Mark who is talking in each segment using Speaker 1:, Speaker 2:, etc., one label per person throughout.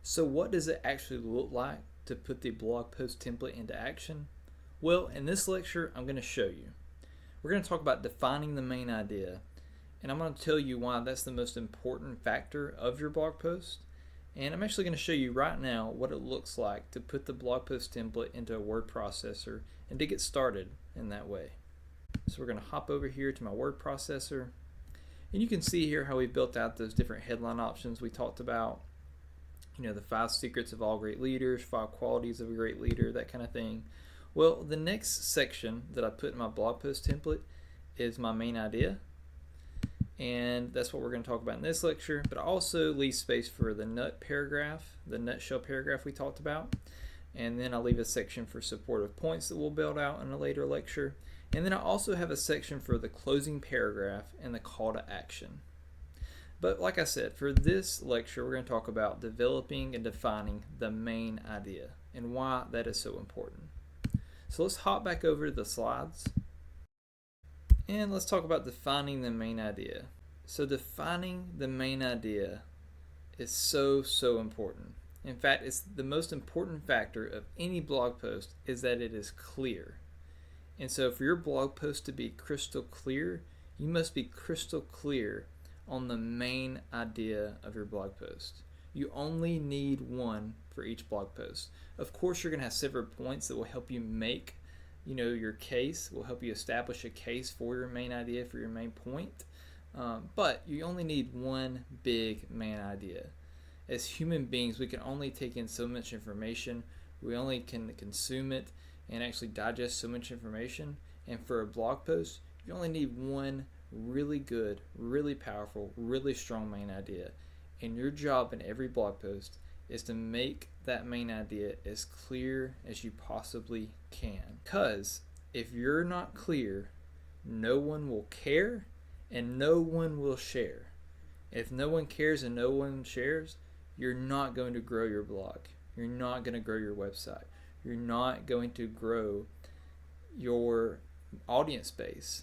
Speaker 1: So what does it actually look like to put the blog post template into action? Well, in this lecture, I'm going to show you. We're going to talk about defining the main idea, and I'm going to tell you why that's the most important factor of your blog post. And I'm actually going to show you right now what it looks like to put the blog post template into a word processor and to get started in that way. So we're going to hop over here to my word processor, and you can see here how we built out those different headline options we talked about. You know, the 5 secrets of all great leaders, 5 qualities of a great leader, that kind of thing. Well, the next section that I put in my blog post template is my main idea, and that's what we're going to talk about in this lecture. But I also leave space for the nutshell paragraph we talked about, and then I'll leave a section for supportive points that we'll build out in a later lecture, and then I also have a section for the closing paragraph and the call to action. But like I said, for this lecture we're going to talk about developing and defining the main idea and why that is so important. So let's hop back over to the slides and let's talk about defining the main idea. So defining the main idea is so important. In fact, it's the most important factor of any blog post is that it is clear. And so for your blog post to be crystal clear, you must be crystal clear on the main idea of your blog post. You only need one for each blog post. Of course, you're going to have several points that will help you make, your case, will help you establish a case for your main idea, for your main point. But you only need one big main idea. As human beings, we can only take in so much information. We only can consume it and actually digest so much information. And for a blog post, you only need one really good, really powerful, really strong main idea. And your job in every blog post is to make that main idea as clear as you possibly can. Because if you're not clear, no one will care and no one will share. If no one cares and no one shares, you're not going to grow your blog. You're not going to grow your website. You're not going to grow your audience base.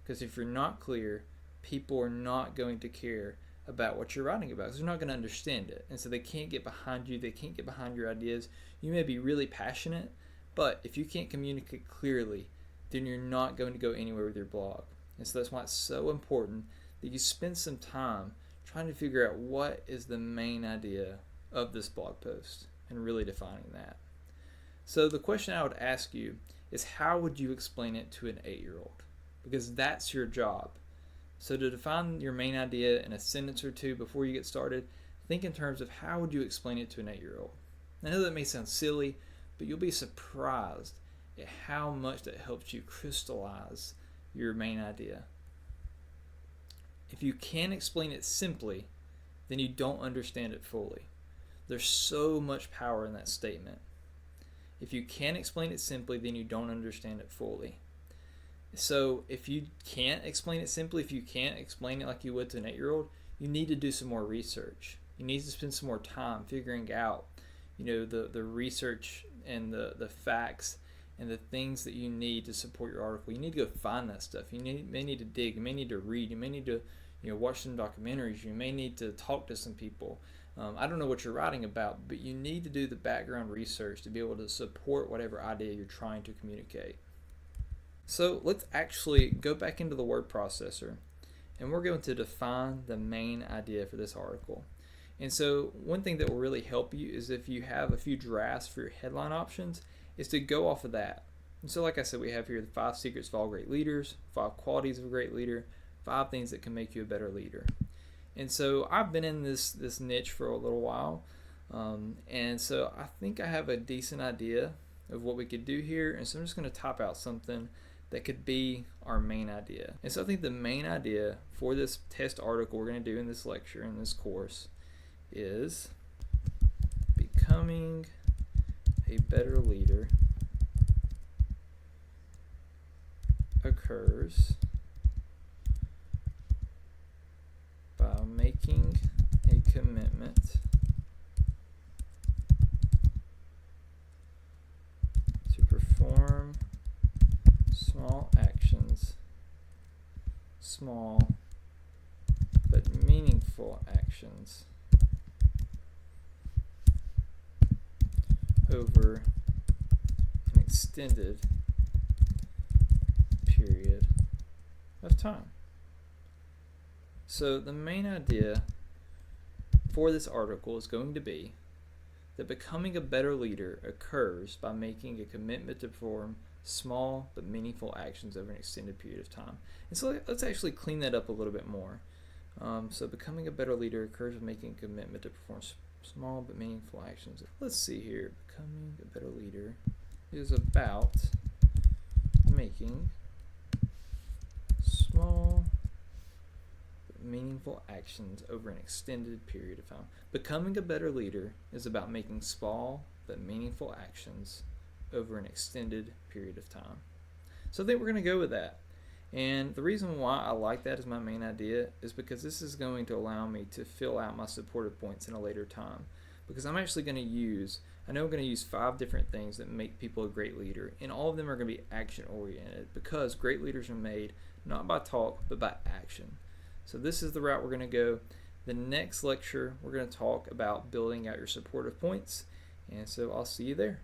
Speaker 1: Because if you're not clear, people are not going to care about what you're writing about, because they're not going to understand it. And so they can't get behind you. They can't get behind your ideas. You may be really passionate, but if you can't communicate clearly, then you're not going to go anywhere with your blog. And so that's why it's so important that you spend some time trying to figure out what is the main idea of this blog post and really defining that. So the question I would ask you is, how would you explain it to an 8-year-old? Because that's your job. So to define your main idea in a sentence or two before you get started, think in terms of how would you explain it to an 8-year-old. I know that may sound silly, but you'll be surprised at how much that helps you crystallize your main idea. If you can't explain it simply, then you don't understand it fully. There's so much power in that statement. If you can't explain it simply, then you don't understand it fully. So if you can't explain it simply, if you can't explain it like you would to an 8-year-old, you need to do some more research. You need to spend some more time figuring out, the research and the facts and the things that you need to support your article. You need to go find that stuff. You may need to dig. You may need to read. You may need to watch some documentaries. You may need to talk to some people. I don't know what you're writing about, but you need to do the background research to be able to support whatever idea you're trying to communicate. So let's actually go back into the word processor, and we're going to define the main idea for this article. And so one thing that will really help you is if you have a few drafts for your headline options, is to go off of that. And so like I said, we have here the 5 secrets of all great leaders, 5 qualities of a great leader, 5 things that can make you a better leader. And so I've been in this niche for a little while, and so I think I have a decent idea of what we could do here. And so I'm just going to type out something that could be our main idea. And so I think the main idea for this test article we're going to do in this lecture, in this course, is becoming a better leader occurs by making a commitment to perform small actions, small but meaningful actions over an extended period of time. So the main idea for this article is going to be that becoming a better leader occurs by making a commitment to perform small but meaningful actions over an extended period of time. And so let's actually clean that up a little bit more. So becoming a better leader occurs by making a commitment to perform small but meaningful actions. Let's see here. Becoming a better leader is about making small but meaningful actions over an extended period of time. Becoming a better leader is about making small but meaningful actions over an extended period of time. So I think we're going to go with that. And the reason why I like that as my main idea is because this is going to allow me to fill out my supportive points in a later time. Because I'm actually going to use, I know I'm going to use 5 different things that make people a great leader, and all of them are going to be action oriented, because great leaders are made not by talk but by action. So this is the route we're going to go. The next lecture we're going to talk about building out your supportive points, and so I'll see you there.